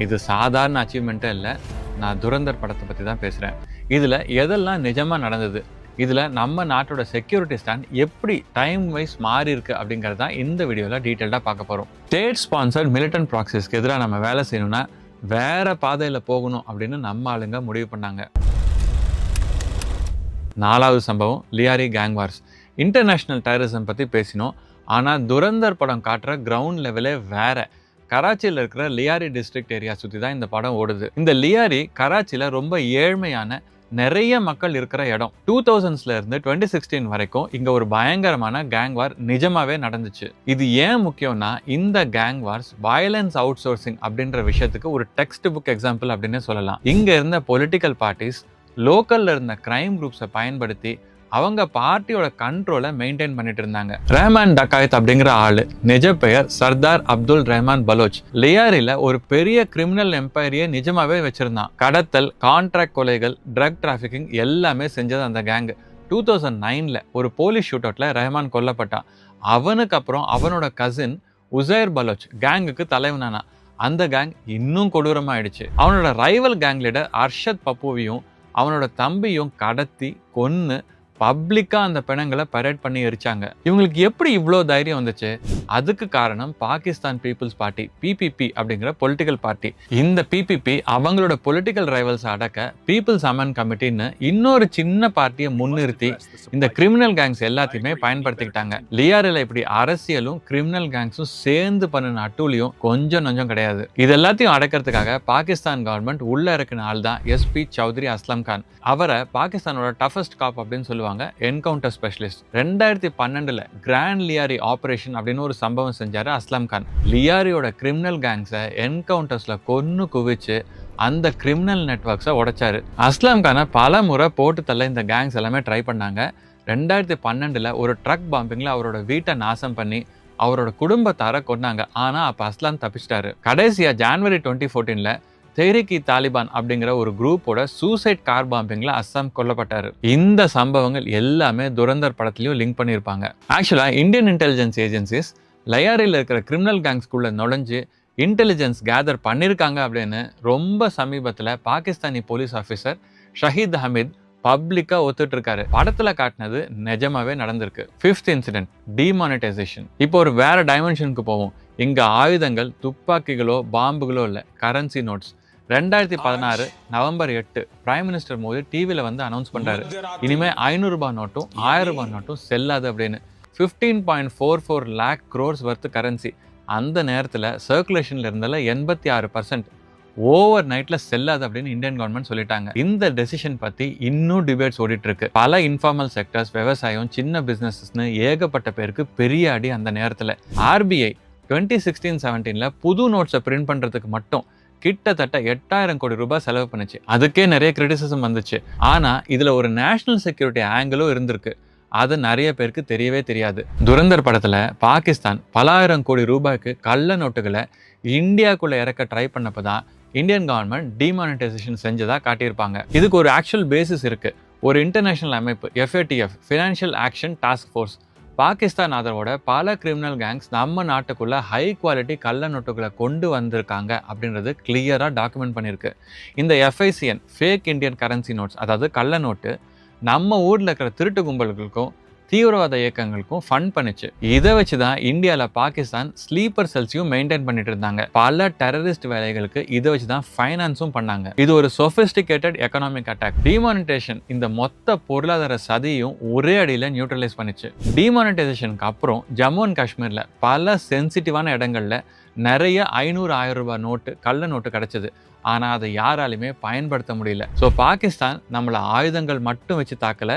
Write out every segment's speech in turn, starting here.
இது சாதாரண அச்சீவ்மெண்ட்டே இல்லை. நான் துரந்தர் படத்தை பற்றி தான் பேசுகிறேன். இதில் எதெல்லாம் நிஜமாக நடந்தது, இதில் நம்ம நாட்டோட செக்யூரிட்டி ஸ்டாண்ட் எப்படி டைம் வைஸ் மாறி இருக்கு அப்படிங்கிறது தான் இந்த வீடியோவில் டீட்டெயில்டாக பார்க்க போகிறோம். ஸ்டேட் ஸ்பான்சர்ட் மிலிட்டன்ட் ப்ராக்சிஸ்க்கு எதிராக நம்ம வேலை செய்யணும்னா வேறு பாதையில் போகணும் அப்படின்னு நம்ம ஆளுங்க முடிவு பண்ணாங்க. 4வது சம்பவம் லியாரி கேங் வார்ஸ். இன்டர்நேஷ்னல் டெரரிசம் பற்றி பேசினோம். ஆனால் துரந்தர் படம் காட்டுற கிரவுண்ட் லெவலே வேறு. கராச்சியில் இருக்கிற லியாரி டிஸ்ட்ரிக்ட் ஏரியா சுற்றி தான் இந்த படம் ஓடுது. இந்த லியாரி கராச்சியில் ரொம்ப ஏழ்மையான நிறைய மக்கள் இருக்கிற இடம். 2000ஸ்ல இருந்து 2016 வரைக்கும் இங்கே ஒரு பயங்கரமான கேங் வார் நிஜமாவே நடந்துச்சு. இது ஏன் முக்கியம்னா இந்த gang Wars violence out sourcing அப்படின்ற விஷயத்துக்கு ஒரு டெக்ஸ்ட் புக் எக்ஸாம்பிள் அப்படின்னு சொல்லலாம். இங்கே இருந்த பொலிட்டிக்கல் பார்ட்டிஸ் லோக்கல்ல இருந்த கிரைம் குரூப்ஸை பயன்படுத்தி அவங்க பார்ட்டியோட கண்ட்ரோலை மெயின்டைன் பண்ணிட்டு இருந்தாங்க. ரஹ்மான் டக்காயத் அப்படிங்கிற ஆளு, நிஜ பெயர் சர்தார் அப்துல் ரஹ்மான் பலோச், லியாரில ஒரு பெரிய கிரிமினல் எம்பையரையே நிஜமாவே வச்சிருந்தான். கடத்தல், கான்ட்ராக்ட் கொலைகள், ட்ரக் டிராஃபிக்கிங் எல்லாமே செஞ்சது அந்த கேங். 2009ல ஒரு போலீஸ் ஷூட் அவுட்ல ரஹ்மான் கொல்லப்பட்டான். அவனுக்கு அப்புறம் அவனோட கசின் உசைர் பலோச் கேங்குக்கு தலைவனானா. அந்த கேங் இன்னும் கொடூரமாயிடுச்சு. அவனோட ரைவல் கேங் லீடர் அர்ஷத் பப்புவையும் அவனோட தம்பியும் கடத்தி கொன்னு பப்ளிக்கா அந்த பிணங்களை பரேட் பண்ணி எரிச்சாங்க. இவங்களுக்கு எப்படி இவ்வளோ தைரியம் வந்துச்சு? அதுக்கு காரணம் பாகிஸ்தான் பீப்புள்ஸ் பார்ட்டி, PPP அப்படிங்கிற பொலிட்டிக்கல் பார்ட்டி. இந்த PPP அவங்களோட பொலிட்டிக்கல் ரைவல்ஸ் அடக்க பீப்புள்ஸ் அமன் கமிட்டின்னு இன்னொரு சின்ன பார்ட்டியை முன்னிறுத்தி இந்த கிரிமினல் கேங்ஸ் எல்லாத்தையுமே பயன்படுத்திக்கிட்டாங்க. லியாரில் இப்படி அரசியலும் கிரிமினல் கேங்ஸும் சேர்ந்து பண்ணின அட்டூழியம் கொஞ்சம் நஞ்சம் கிடையாது. இது எல்லாத்தையும் அடக்கிறதுக்காக பாகிஸ்தான் கவர்மெண்ட் உள்ள இறக்கின ஆள் தான் SP சௌத்ரி அஸ்லம் கான். அவரை பாகிஸ்தானோட டஃபஸ்ட் காப் அப்படின்னு சொல்லுவாங்க, என்கவுண்டர் ஸ்பெஷலிஸ்ட். 2012ல கிராண்ட் லியாரி ஆபரேஷன் அப்படின்னு ஒரு சம்பவம் செஞ்சாரு அஸ்லாம் கான். லியாரியோட கிரிமினல் கேங்ஸை என்கவுண்டர்ஸ்ல கொன்னு குவிச்சு அந்த கிரிமினல் நெட்வொர்க்ஸை உடைச்சாரு. அஸ்லாம் கானை பல முறை போட்டு தள்ள இந்த கேங்ஸ் எல்லாமே ட்ரை பண்ணாங்க. 2012ல ஒரு ட்ரக் பாம்பிங்ல அவரோட வீட்டை நாசம் பண்ணி அவரோட குடும்பத்தாரை கொன்னாங்க. ஆனா அப்ப அஸ்லாம் தப்பிச்சிட்டாரு. கடைசியா ஜனவரி 2014ல தெஹ்ரிக் தாலிபான் அப்படிங்கிற ஒரு குரூப்போட சூசைட் கார் பாம்பிங்ல அஸ்ஸாம் கொல்லப்பட்டாரு. இந்த சம்பவங்கள் எல்லாமே துரந்தர் படத்திலையும் லிங்க் பண்ணியிருப்பாங்க. ஆக்சுவலா இந்தியன் இன்டெலிஜென்ஸ் ஏஜென்சிஸ் லியாரியில் இருக்கிற கிரிமினல் கேங்ஸ்குள்ள நுழைஞ்சு இன்டெலிஜென்ஸ் கேதர் பண்ணியிருக்காங்க அப்படின்னு ரொம்ப சமீபத்தில் பாகிஸ்தானி போலீஸ் ஆஃபீஸர் ஷஹீத் ஹமீத் பப்ளிக்கா ஒத்துட்டு இருக்காரு. படத்துல காட்டினது நிஜமாவே நடந்திருக்கு. 5th incident, demonetisation. இப்போ ஒரு வேற டைமென்ஷனுக்கு போவோம். இங்க ஆயுதங்கள், துப்பாக்கிகளோ பாம்புகளோ இல்லை, currency notes. 2016 November 8 prime minister Modi டிவியில் வந்து அனௌன்ஸ் பண்றாரு, இனிமே 500 ரூபாய் நோட்டும் 1000 ரூபாய் நோட்டும் செல்லாது அப்படின்னு. 15.44 lakh crores வர்த்து கரன்சி அந்த நேரத்தில் சர்க்குலேஷன்ல இருந்தால 86% ஓவர் நைட்ல செல்லாது அப்படின்னு இந்தியன் கவர்மெண்ட் சொல்லிட்டாங்க. இந்த டெசிஷன் பத்தி இன்னும் டிபேட்ஸ் ஓடிட்டு இருக்கு. பல இன்ஃபார்மல் செக்டர்ஸ், விவசாயம், சின்ன பிசினஸ்னு ஏகப்பட்ட பேருக்கு பெரிய அடி அந்த நேரத்தில். RBI 2016-17ல புது நோட்ஸை பிரிண்ட் பண்றதுக்கு மட்டும் கிட்டத்தட்ட 8000 கோடி ரூபாய் செலவு பண்ணுச்சு. அதுக்கே நிறைய கிரிட்டிசிசம் வந்துச்சு. ஆனா இதுல ஒரு நேஷனல் செக்யூரிட்டி ஆங்கிளும் இருந்திருக்கு. அது நிறைய பேருக்கு தெரியவே தெரியாது. துரந்தர் படத்துல பாகிஸ்தான் பல ஆயிரம் கோடி ரூபாய்க்கு கள்ள நோட்டுகளை இந்தியாக்குள்ள இறக்க ட்ரை பண்ணப்பதான் இந்தியன் கவர்மெண்ட் டிமானிட்டைசேஷன் செஞ்சதா காட்டியிருப்பாங்க. இதுக்கு ஒரு ஆக்சுவல் பேசிஸ் இருக்கு. ஒரு இன்டர்நேஷனல் அமைப்பு FATF, financial action task force, Pakistan ஆதரவோட பல கிரிமினல் கேங்ஸ் நம்ம நாட்டுக்குள்ள ஹை குவாலிட்டி கள்ள நோட்டுகளை கொண்டு வந்திருக்காங்க அப்படின்றது கிளியரா டாக்குமெண்ட் பண்ணியிருக்கு. இந்த FICN, fake Indian currency notes, அதாவது கள்ள நோட்டு நம்ம ஊர்ல இருக்கிற திருட்டு கும்பல்களுக்கும் தீவிரவாத இயக்கங்களுக்கும் ஃபண்ட் பண்ணிச்சு. இதை வச்சுதான் இந்தியாவில் பாகிஸ்தான் ஸ்லீப்பர் செல்ஸையும் மெயின்டைன் பண்ணிட்டு இருந்தாங்க. பல டெரரிஸ்ட் வேலைகளுக்கு இதை வச்சுதான் ஃபைனான்ஸும் பண்ணாங்க. இது ஒரு சொபிஸ்டிகேட்டட் எக்கனாமிக் அட்டாக். டிமானிட்டைசேஷன் இந்த மொத்த பொருளாதார சதியையும் ஒரே அடியில் நியூட்ரலைஸ் பண்ணிச்சு. டிமானிட்டைசேஷனுக்கு அப்புறம் ஜம்மு அண்ட் காஷ்மீர்ல பல சென்சிட்டிவான இடங்கள்ல நிறைய 500-1000 ரூபாய் நோட்டு, கள்ள நோட்டு கிடைச்சது. ஆனால் அதை யாராலுமே பயன்படுத்த முடியல. ஸோ பாகிஸ்தான் நம்மளை ஆயுதங்கள் மட்டும் வச்சு தாக்கல,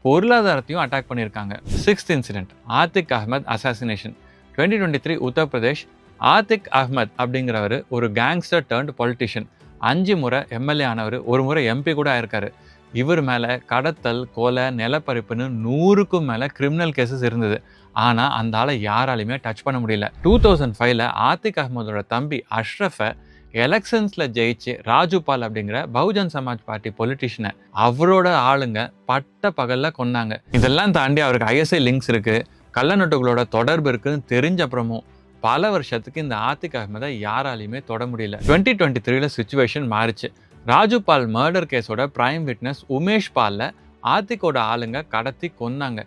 பொருளாதாரத்தையும் அட்டாக் பண்ணியிருக்காங்க. 6th incident, Atiq Ahmed assassination. 2023 Uttar Pradesh. Atiq Ahmed அப்படிங்கிறவர் ஒரு கேங்ஸ்டர் டர்ன்ட் பொலிட்டிஷியன். 5 முறை MLA ஆனவர், ஒரு முறை MP கூட ஆயிருக்காரு. இவர் மேலே கடத்தல், கொலை, நிலப்பறிப்புன்னு 100க்கும் மேலே கிரிமினல் கேசஸ் இருந்தது. ஆனால் அந்த ஆளை யாராலையுமே டச் பண்ண முடியல. 2005ல் ஆத்திக் அஹ்மதோட தம்பி அஷ்ரஃபை எலெக்ஷன்ஸ்ல ஜெயிச்சு ராஜுபால் அப்படிங்கிற பகுஜன் சமாஜ் பார்ட்டி பொலிட்டிஷியனை அவரோட ஆளுங்க பட்ட பகல்ல கொன்னாங்க. இதெல்லாம் தாண்டி அவருக்கு ISI லிங்க்ஸ் இருக்கு, கள்ள நோட்டுகளோட தொடர்பு இருக்குன்னு தெரிஞ்ச அப்புறமும் பல வருஷத்துக்கு இந்த ஆத்திக் அகமதை யாராலையுமே தொட முடியல. 2023ல சுச்சுவேஷன் மாறிச்சு. ராஜு பால் மர்டர் கேஸோட பிரைம் விட்னஸ் உமேஷ் பால்ல ஆத்திக்கோட ஆளுங்க கடத்தி கொன்னாங்க.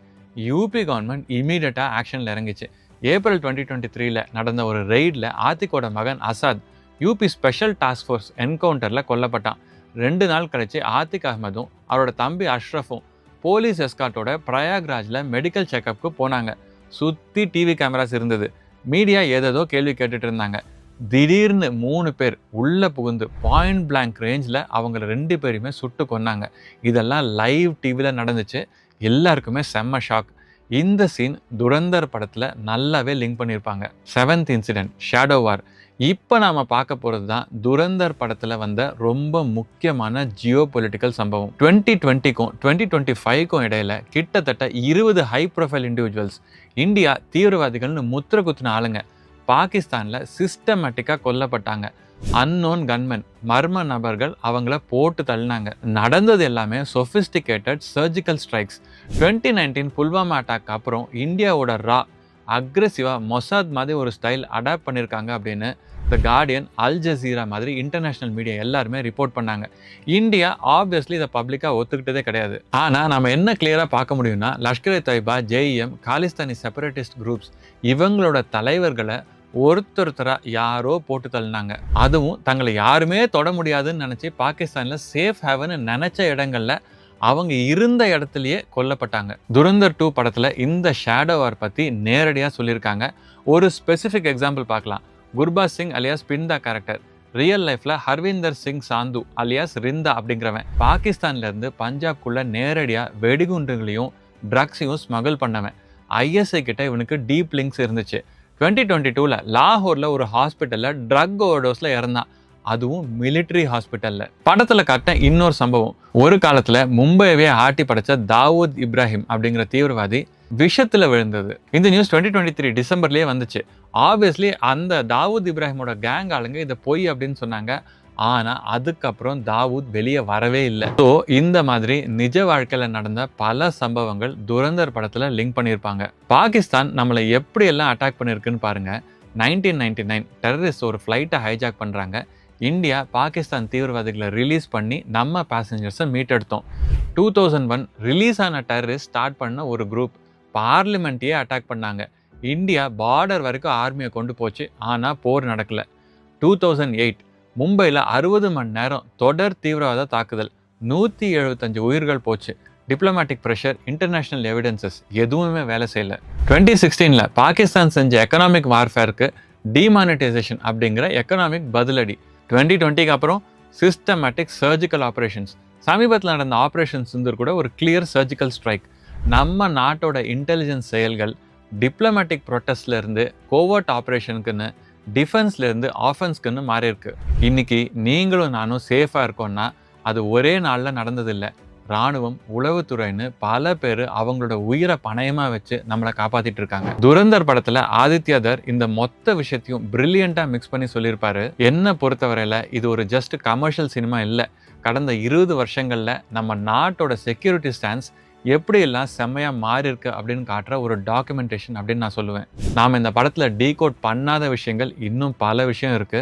யூபி கவர்மெண்ட் இமீடியட்டா ஆக்ஷன்ல இறங்கிச்சு. ஏப்ரல் 2023ல நடந்த ஒரு ரெய்டில் ஆத்திக்கோட மகன் Asad UP special task force என்கவுண்டரில் கொல்லப்பட்டான். 2 நாள் கழிச்சு ஆத்திக் அகமதும் அவரோட தம்பி அஷ்ரஃபும் போலீஸ் எஸ்கார்ட்டோட பிரயாக்ராஜில் மெடிக்கல் செக்கப்புக்கு போனாங்க. சுற்றி டிவி கேமராஸ் இருந்தது. மீடியா ஏதேதோ கேள்வி கேட்டுட்டு இருந்தாங்க. திடீர்னு 3 பேர் உள்ள புகுந்து பாயிண்ட் பிளாங்க் ரேஞ்சில் அவங்கள 2 பேரையுமே சுட்டு கொன்னாங்க. இதெல்லாம் லைவ் டிவியில் நடந்துச்சு. எல்லாருக்குமே செம்ம ஷாக். இந்த சீன் துரந்தர் படத்தில் நல்லாவே லிங்க் பண்ணியிருப்பாங்க. 7th இன்சிடென்ட் ஷேடோ வார். இப்போ நாம் பார்க்க போகிறது தான் துரந்தர் படத்தில் வந்த ரொம்ப முக்கியமான ஜியோ பொலிட்டிக்கல் சம்பவம். 2020க்கும் 2025க்கும் இடையில கிட்டத்தட்ட 20 ஹை ப்ரொஃபைல் இண்டிவிஜுவல்ஸ் இந்தியா தீவிரவாதிகள்னு முத்திர குத்தின ஆளுங்க பாகிஸ்தானில் சிஸ்டமேட்டிக்காக கொல்லப்பட்டாங்க. அன்னோன் கன்மென் மர்ம நபர்கள் அவங்கள போட்டு தள்ளினாங்க. நடந்தது எல்லாமே sophisticated surgical strikes. 2019 Pulwama attack அப்புறம் இந்தியாவோட அக்ரெசிவாக மொசாத் மாதிரி ஒரு ஸ்டைல் அடாப்ட் பண்ணியிருக்காங்க அப்படின்னு த கார்டியன், அல் ஜசீரா மாதிரி இன்டர்நேஷ்னல் மீடியா எல்லாருமே ரிப்போர்ட் பண்ணாங்க. இந்தியா ஆப்வியஸ்லி இதை பப்ளிக்காக ஒத்துக்கிட்டதே கிடையாது. ஆனால் நம்ம என்ன கிளியராக பார்க்க முடியும்னா Lashkar e Taiba, JeM, Khalistani separatist groups இவங்களோட தலைவர்களை ஒருத்தராக யாரோ போட்டு தள்ளினாங்க. அதுவும் தங்களை யாருமே தொட முடியாதுன்னு நினச்சி பாகிஸ்தானில் சேஃப் ஹேவன்னு நினச்ச இடங்களில் அவங்க இருந்த இடத்துலையே கொல்லப்பட்டாங்க. துரந்தர் 2 படத்தில் இந்த ஷேடோ வார் பற்றி நேரடியாக சொல்லியிருக்காங்க. ஒரு ஸ்பெசிஃபிக் எக்ஸாம்பிள் பார்க்கலாம். Gurbaz Singh alias Binda character real லைஃப்பில் ஹர்விந்தர் சிங் சாந்து அலியாஸ் ரிந்தா அப்படிங்கிறவன் பாகிஸ்தான்லேருந்து பஞ்சாப்குள்ளே நேரடியாக வெடிகுண்டுகளையும் ட்ரக்ஸையும் ஸ்மகிள் பண்ணவன். ஐஎஸ்ஐ கிட்ட இவனுக்கு டீப் லிங்க்ஸ் இருந்துச்சு. 2022ல் லாகூரில் ஒரு ஹாஸ்பிட்டலில் ட்ரக் ஓவர்டோஸில் இறந்தான். அதுவும் மிலிட்ரி ஹாஸ்பிட்டலில். படத்தில் காட்ட இன்னொரு சம்பவம். ஒரு காலத்தில் மும்பையவே ஆட்டி படைச்ச தாவூத் இப்ராஹிம் அப்படிங்கிற தீவிரவாதி விஷத்தில் விழுந்தது. இந்த நியூஸ் 2023 டிசம்பர்லேயே வந்துச்சு. ஆப்வியஸ்லி அந்த தாவூத் இப்ராஹிமோட கேங் ஆளுங்க இதை பொய் அப்படின்னு சொன்னாங்க. ஆனால் அதுக்கப்புறம் தாவூத் வெளியே வரவே இல்லை. ஸோ இந்த மாதிரி நிஜ வாழ்க்கையில் நடந்த பல சம்பவங்கள் துரந்தர் படத்தில் லிங்க் பண்ணியிருப்பாங்க. பாகிஸ்தான் நம்மளை எப்படியெல்லாம் அட்டாக் பண்ணியிருக்குன்னு பாருங்கள். 1999 டெரரிஸ்ட் ஒரு ஃப்ளைட்டை ஹைஜாக் பண்ணுறாங்க. இந்தியா பாகிஸ்தான் தீவிரவாதிகளை ரிலீஸ் பண்ணி நம்ம பேசஞ்சர்ஸை மீட்டெடுத்தோம். 2001 ரிலீஸ் ஆன டெரரிஸ்ட் ஸ்டார்ட் பண்ண ஒரு குரூப் பார்லிமெண்ட்டையே அட்டாக் பண்ணாங்க. இந்தியா பார்டர் வரைக்கும் ஆர்மியை கொண்டு போச்சு. ஆனால் போர் நடக்கலை. 2008 மும்பையில் 60 மணி நேரம் தொடர் தீவிரவாத தாக்குதல், 175 உயிர்கள் போச்சு. டிப்ளமேட்டிக் ப்ரெஷர், இன்டர்நேஷ்னல் எவிடன்சஸ் எதுவுமே வேலை செய்யலை. 2016ல் பாகிஸ்தான் செஞ்ச எக்கனாமிக் வார்ஃபேருக்கு டிமானிட்டைசேஷன் அப்படிங்கிற எக்கனாமிக் பதிலடி. 2020க்கு அப்புறம் சிஸ்டமேட்டிக் சர்ஜிக்கல் ஆப்ரேஷன்ஸ். சமீபத்தில் நடந்த ஆப்ரேஷன் சிந்தூர் கூட ஒரு கிளியர் சர்ஜிக்கல் ஸ்ட்ரைக். நம்ம நாட்டோட இன்டெலிஜென்ஸ் செயல்கள் டிப்ளமேட்டிக் ப்ரொட்டஸ்ட்லேருந்து கோவர்ட் ஆப்ரேஷனுக்குன்னு, டிஃபென்ஸ்லேருந்து ஆஃபென்ஸ்க்குன்னு மாறி இருக்கு. இன்னைக்கு நீங்களும் நானும் சேஃபாக இருக்கோம்னா அது ஒரே நாளில் நடந்ததில்லை. இராணுவம், உளவுத்துறைன்னு பல பேர் அவங்களோட உயிரை பணயமாக வச்சு நம்மளை காப்பாற்றிட்டு இருக்காங்க. துரந்தர் படத்தில் ஆதித்யதர் இந்த மொத்த விஷயத்தையும் பிரில்லியண்ட்டாக மிக்ஸ் பண்ணி சொல்லியிருப்பாரு. என்னை பொறுத்தவரையில் இது ஒரு ஜஸ்ட் கமர்ஷியல் சினிமா இல்லை. கடந்த 20 வருஷங்களில் நம்ம நாட்டோட செக்யூரிட்டி ஸ்டான்ஸ் எப்படியெல்லாம் செம்மையாக மாறி இருக்கு அப்படின்னு காட்டுற ஒரு டாக்குமெண்டேஷன் அப்படின்னு நான் சொல்லுவேன். நாம் இந்த படத்தில் டீகோட் பண்ணாத விஷயங்கள் இன்னும் பல விஷயம் இருக்குது.